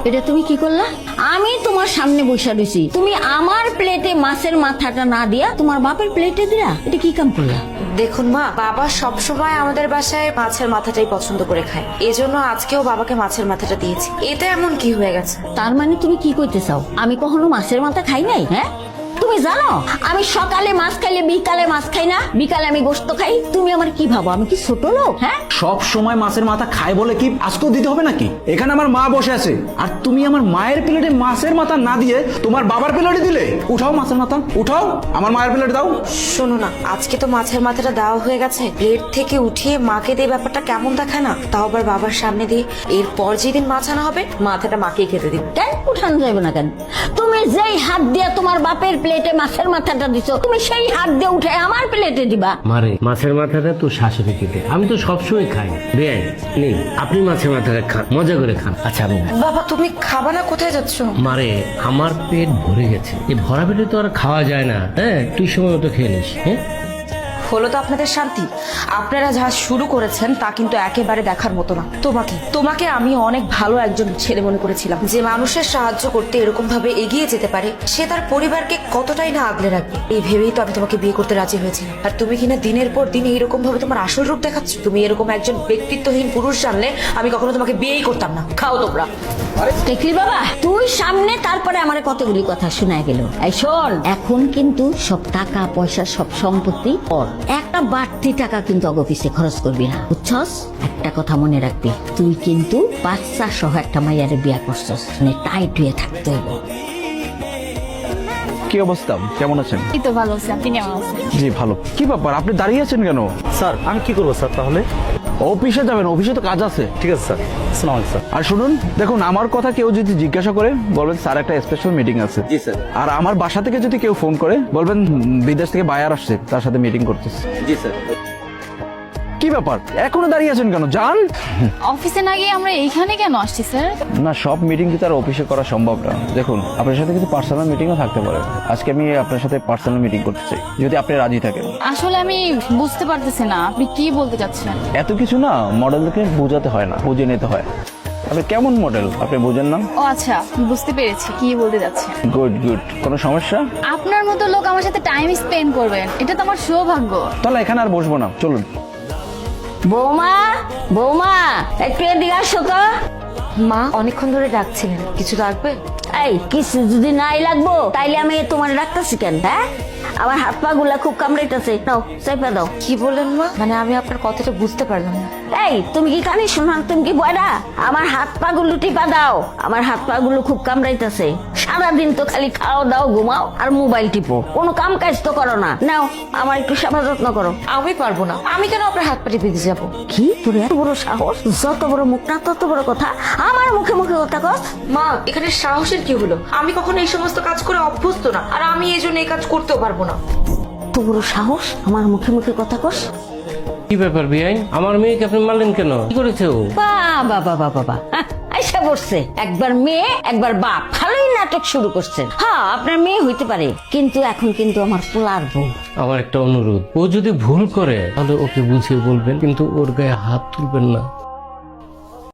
এটা তুমি কি করলা? আমি তোমার সামনে বসে রয়েছি, তুমি আমার প্লেটে মাছের মাথাটা না দিয়া তোমার বাপের প্লেটে দিলা, এটা কি কাম করলা? দেখুন মা, বাবা সবসময় আমাদের বাসায় মাছের মাথাটাই পছন্দ করে খায়, এজন্য আজকেও বাবাকে মাছের মাথাটা দিয়েছি। এতে এমন কি হয়ে গেছে? তার মানে তুমি কি কইতে চাও আমি কখনো মাছের মাথা খাই নাই? হ্যাঁ, তুমি জানো আমি সকালে মাছ খাইলে বিকালে মাছ খাই না, বিকালে আমি গোশত খাই। তুমি আমার কি ভাবো আমি কি ছোট লোক? হ্যাঁ, সব সময় মাছের মাথা খায় বলে কি আজকেও দিতে হবে নাকি? এখানে আমার মা বসে আছে আর তুমি আমার মায়ের প্লেটে মাছের মাথা না দিয়ে তোমার বাবার প্লেটে দিলে। উঠাও মাছের মাথা, উঠাও, আমার মায়ের প্লেটে দাও। শোনো না, আজকে তো মাছের মাথাটা দেওয়া হয়ে গেছে, প্লেট থেকে উঠিয়ে মাকে দিয়ে ব্যাপারটা কেমন দেখায় না, তাও আবার বাবার সামনে দিয়ে। এরপর যেদিন মাছ আনা হবে মাথাটা মাকেই খেতে দিন। কেন উঠানো যাবে না কেন? তুমি যেই হাত দিয়ে তোমার বাপের প্লেটে মাছের মাথাটা দিছো, তুমি সেই হাত দিয়ে উঠে আমার প্লেটে দিবা? মারে, মাছের মাথাটা তো শাশুড়ি খেতে, আমি তো সবসময় খাই। বেআই নিন, আপনি মাছের মাথাটা খান, মজা করে খান। আচ্ছা আমি বাবা তুমি খাবা না? কোথায় যাচ্ছ? মারে, আমার পেট ভরে গেছে, এই ভরা পেটে তো আর খাওয়া যায় না। হ্যাঁ, তুই সময় মতো খেয়ে নিস। হ্যাঁ, হলো তো আপনাদের শান্তি। আপনারা যা শুরু করেছেন তা কিন্তু একেবারে দেখার মতো না। তোমাকে আমি অনেক ভালো একজন ছেলে মনে করেছিলাম, যে মানুষের সাহায্য করতে এরকম ভাবে এগিয়ে যেতে পারে, সে তার পরিবারকে কতটাই না আগলে রাখবে, এই ভেবেই তো আমি তোমাকে বিয়ে করতে রাজি হয়েছিলাম। আর তুমি কিনা দিনের পর দিন এইরকম ভাবে তোমার আসল রূপ দেখাচ্ছ। তুমি এরকম একজন ব্যক্তিত্বহীন পুরুষ জানলে আমি কখনো তোমাকে বিয়েই করতাম না। খাও তোমরা। দেখলি বাবা, তুই সামনে, তারপরে আমার কতগুলি কথা শোনায় গেল। এই শোন, এখন কিন্তু সব টাকা পয়সা সব সম্পত্তি ওর, একটা বাড়তি টাকা কিন্তু অগপিসে খরচ করবি না, বুঝছস? একটা কথা মনে রাখবি, তুই কিন্তু বাচ্চা সহ একটা মাইয়ারে বিয়া করছস, মানে টাইট হয়ে থাকতে হইব। কি অবস্থা, কেমন আছেন? এই তো ভালো আছি, আপনি কেমন আছেন? জি ভালো। কি ব্যাপার, আপনি দাঁড়িয়ে আছেন কেন? স্যার আমি কি করবো স্যার? তাহলে অফিসে যাবেন, অফিসে তো কাজ আছে। ঠিক আছে স্যার, আসসালামু আলাইকুম স্যার। আর শুনুন, দেখুন আমার কথা কেউ যদি জিজ্ঞাসা করে বলবেন স্যার একটা স্পেশাল মিটিং আছে। জি স্যার। আর আমার বাসা থেকে যদি কেউ ফোন করে বলবেন বিদেশ থেকে বায়ার আসছে, তার সাথে মিটিং করতেছে। জি স্যার। কি ব্যাপার, এখনো দাঁড়িয়ে আছেন কেন? যান। অফিসে না গিয়ে আমরা এইখানে কেন আসছি স্যার? না, সব মিটিং কি তার অফিসে করা সম্ভব না। দেখুন আপনার সাথে কিছু পার্সোনাল মিটিংও থাকতে পারে। আজকে আমি আপনার সাথে পার্সোনাল মিটিং করতে চাই, যদি আপনি রাজি থাকেন। আসলে আমি বুঝতে পারতেছি না আপনি কি বলতে চাচ্ছেন। এত কিছু না, মডেলকে বোঝাতে হয় না, বুঝে নিতে হয়। আপনি কেমন মডেল আপনি বুঝেন না? ও আচ্ছা, বুঝতে পেরেছি কি বলতে যাচ্ছেন। গুড গুড, কোনো সমস্যা? আপনার মতো লোক আমার সাথে টাইম স্পেন্ড করবেন, এটা তো আমার সৌভাগ্য। তাহলে এখানে আর বসবো না, চলুন। বৌমা, বৌমা, একটু এদিকে আসো তো। মা অনেকক্ষণ ধরে ডাকছিলেন, কিছু লাগবে? এই কিছু যদি নাই লাগবো তাইলে আমি তোমার ডাকতেছি কেন? হ্যাঁ, আমার হাত পা গুলা খুব কামড়াইতেছে, নাও চাইপা দাও। কি বললেন মা? মানে আমি আপনার কথাটা বুঝতে পারলাম না। এই তুমি কি কানে শোনা? তুমি কি বয়রা? আমার হাত পা গুলো টিপা দাও, আমার হাত পা গুলো খুব কামড়াইতেছে। সারাদিন তো খালি খাও দাও ঘুমাও আর মোবাইল টিপো, কোনো কাম কাজ তো করো না। নাও আমার একটু সেবা যত্ন করো। আমি পারবো না, আমি কেন আপনার হাত পাটি বেঁধে যাবো? কি তোর এত বড় সাহস? যত বড় মুখ না তত বড় কথা, আমার মুখে মুখে কথা কস? মা এখানে সাহসের কি হলো? আমি কখনো এই সমস্ত কাজ করে অভ্যস্ত না, আর আমি এই জন্য এই কাজ করতেও পারবো না। এত বড় সাহস আমার মুখে মুখে কথা কস? কি ব্যাপার বেআই, আমার মেয়েকে আপনি মারলেন কেন? কি করেছে ও? বাবা বাবা বাবা, আইসা বসছে, একবার মেয়ে একবার বাপ, ভালোই নাটক শুরু করছেন। হ্যাঁ আপনার মেয়ে হইতে পারে, কিন্তু এখন কিন্তু আমার পোলার বউ। আমার একটা অনুরোধ, ও যদি ভুল করে তাহলে ওকে বুঝিয়ে বলবেন, কিন্তু ওর গায়ে হাত তুলবেন না।